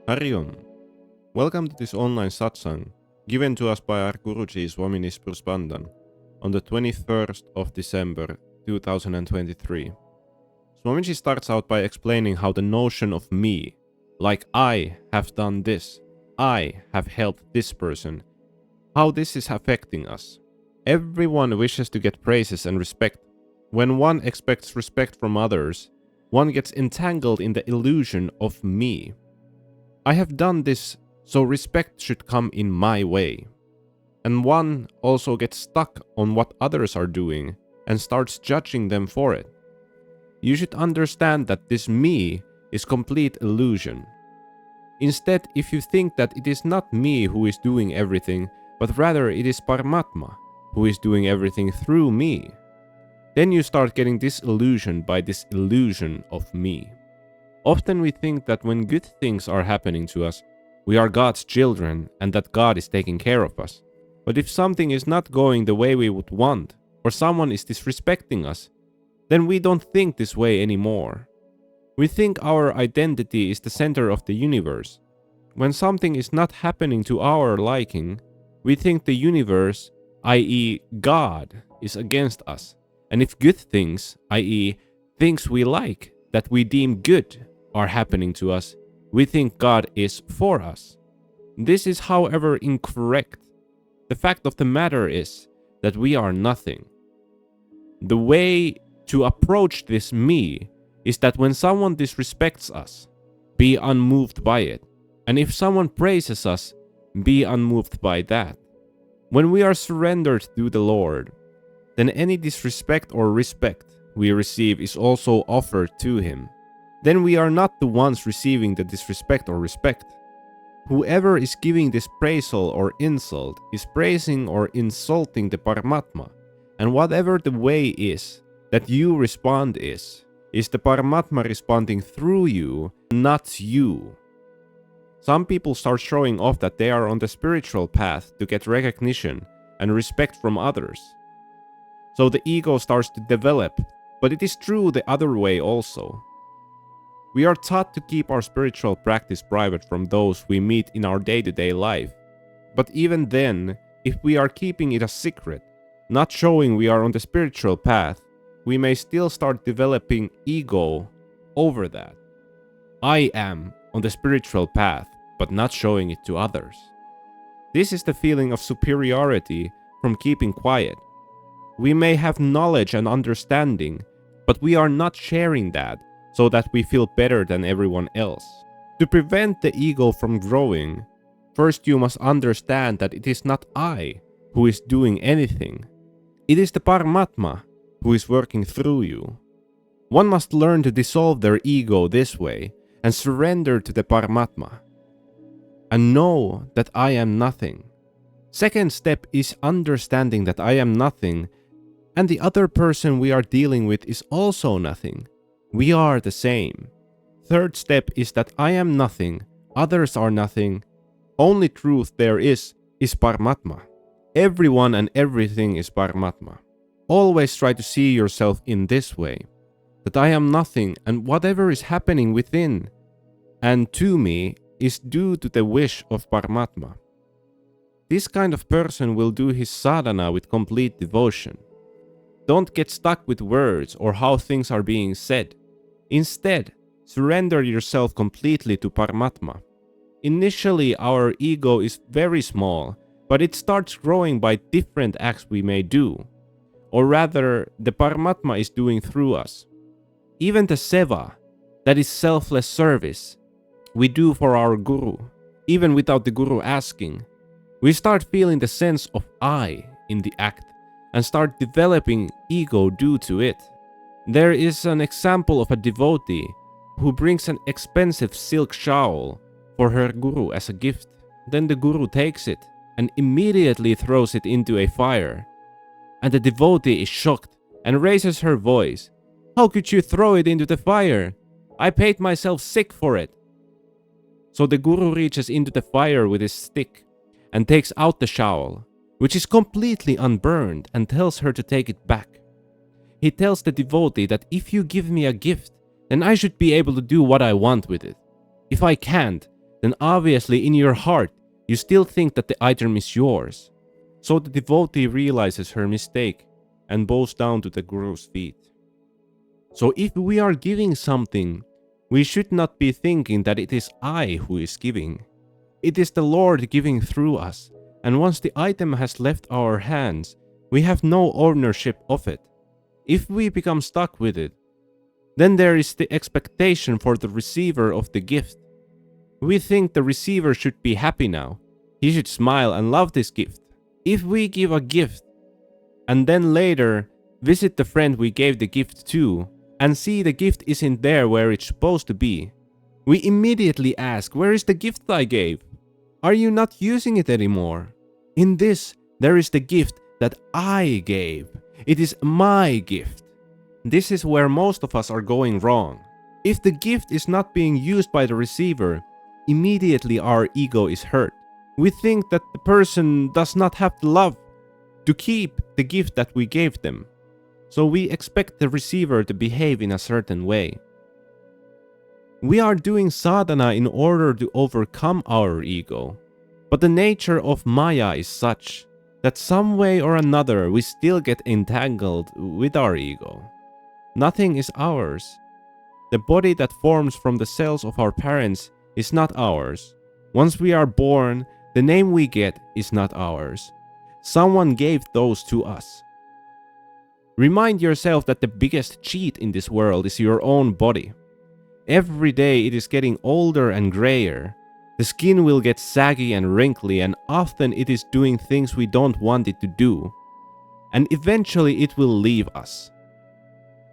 Hari Om. Welcome to this online satsang given to us by our Guruji Swami Nispruh Spandan on the 21st of December 2023. Swamiji starts out by explaining how the notion of me, like I have done this, I have helped this person, how this is affecting us. Everyone wishes to get praises and respect. When one expects respect from others, one gets entangled in the illusion of me. I have done this, so respect should come in my way. And one also gets stuck on what others are doing and starts judging them for it. You should understand that this me is complete illusion. Instead, if you think that it is not me who is doing everything, but rather it is Paramatma who is doing everything through me, then you start getting disillusioned by this illusion of me. Often we think that when good things are happening to us, we are God's children and that God is taking care of us. But if something is not going the way we would want, or someone is disrespecting us, then we don't think this way anymore. We think our identity is the center of the universe. When something is not happening to our liking, we think the universe, i.e. God, is against us. And if good things, i.e. things we like, that we deem good, are happening to us, we think God is for us. This is, however, incorrect. The fact of the matter is that we are nothing. The way to approach this me is that when someone disrespects us, be unmoved by it. And if someone praises us, be unmoved by that. When we are surrendered to the Lord, then any disrespect or respect we receive is also offered to Him. Then we are not the ones receiving the disrespect or respect. Whoever is giving this praisal or insult is praising or insulting the Paramatma. And whatever the way is that you respond is the Paramatma responding through you, not you. Some people start showing off that they are on the spiritual path to get recognition and respect from others. So the ego starts to develop, but it is true the other way also. We are taught to keep our spiritual practice private from those we meet in our day-to-day life. But even then, if we are keeping it a secret, not showing we are on the spiritual path, we may still start developing ego over that. I am on the spiritual path, but not showing it to others. This is the feeling of superiority from keeping quiet. We may have knowledge and understanding, but we are not sharing that so that we feel better than everyone else. To prevent the ego from growing, first you must understand that it is not I who is doing anything. It is the Paramatma who is working through you. One must learn to dissolve their ego this way and surrender to the Paramatma and know that I am nothing. Second step is understanding that I am nothing and the other person we are dealing with is also nothing. We are the same. Third step is that I am nothing, others are nothing. Only truth there is Paramatma. Everyone and everything is Paramatma. Always try to see yourself in this way, that I am nothing and whatever is happening within and to me is due to the wish of Paramatma. This kind of person will do his sadhana with complete devotion. Don't get stuck with words or how things are being said. Instead, surrender yourself completely to Paramatma. Initially, our ego is very small, but it starts growing by different acts we may do. Or rather, the Paramatma is doing through us. Even the seva, that is selfless service, we do for our Guru, even without the Guru asking. We start feeling the sense of I in the act and start developing ego due to it. There is an example of a devotee who brings an expensive silk shawl for her Guru as a gift. Then the Guru takes it and immediately throws it into a fire. And the devotee is shocked and raises her voice. How could you throw it into the fire? I paid myself sick for it. So the Guru reaches into the fire with his stick and takes out the shawl, which is completely unburned, and tells her to take it back. He tells the devotee that if you give me a gift, then I should be able to do what I want with it. If I can't, then obviously in your heart you still think that the item is yours. So the devotee realizes her mistake and bows down to the Guru's feet. So if we are giving something, we should not be thinking that it is I who is giving. It is the Lord giving through us, and once the item has left our hands, we have no ownership of it. If we become stuck with it, then there is the expectation for the receiver of the gift. We think the receiver should be happy now. He should smile and love this gift. If we give a gift, and then later visit the friend we gave the gift to, and see the gift isn't there where it's supposed to be, we immediately ask, where is the gift I gave? Are you not using it anymore? In this, there is the gift that I gave. It is my gift. This is where most of us are going wrong. If the gift is not being used by the receiver, immediately our ego is hurt. We think that the person does not have the love to keep the gift that we gave them. So we expect the receiver to behave in a certain way. We are doing sadhana in order to overcome our ego. But the nature of Maya is such that some way or another we still get entangled with our ego. Nothing is ours. The body that forms from the cells of our parents is not ours. Once we are born, the name we get is not ours. Someone gave those to us. Remind yourself that the biggest cheat in this world is your own body. Every day it is getting older and grayer. The skin will get saggy and wrinkly, and often it is doing things we don't want it to do. And eventually it will leave us.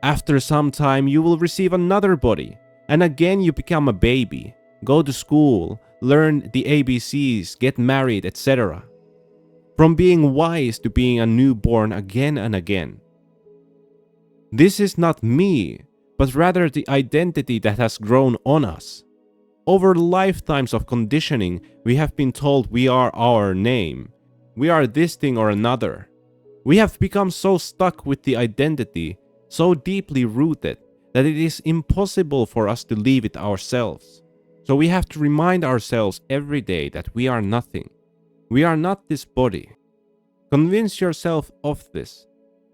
After some time you will receive another body, and again you become a baby, go to school, learn the ABCs, get married, etc. From being wise to being a newborn again and again. This is not me, but rather the identity that has grown on us. Over lifetimes of conditioning, we have been told we are our name. We are this thing or another. We have become so stuck with the identity, so deeply rooted, that it is impossible for us to leave it ourselves. So we have to remind ourselves every day that we are nothing. We are not this body. Convince yourself of this.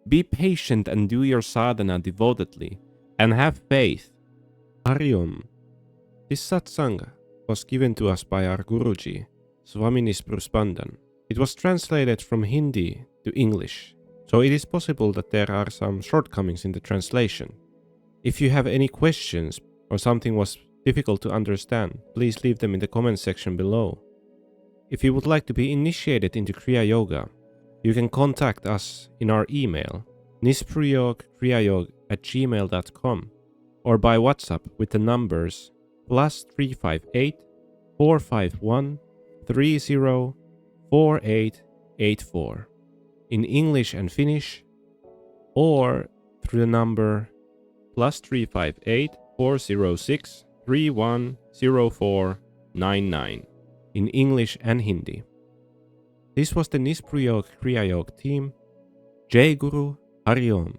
Be patient and do your sadhana devotedly, and have faith. Hari Om. This satsang was given to us by our Guruji, Swami Nispruh Spandan. It was translated from Hindi to English, so it is possible that there are some shortcomings in the translation. If you have any questions or something was difficult to understand, please leave them in the comment section below. If you would like to be initiated into Kriya Yoga, you can contact us in our email nispruhyogkriyayog@gmail.com or by WhatsApp with the numbers +358 451 30 4884 in English and Finnish, or through the number +358 406 310499 in English and Hindi. This was the Nispruhyog Kriyayog team. Jai Guru, Hari Om.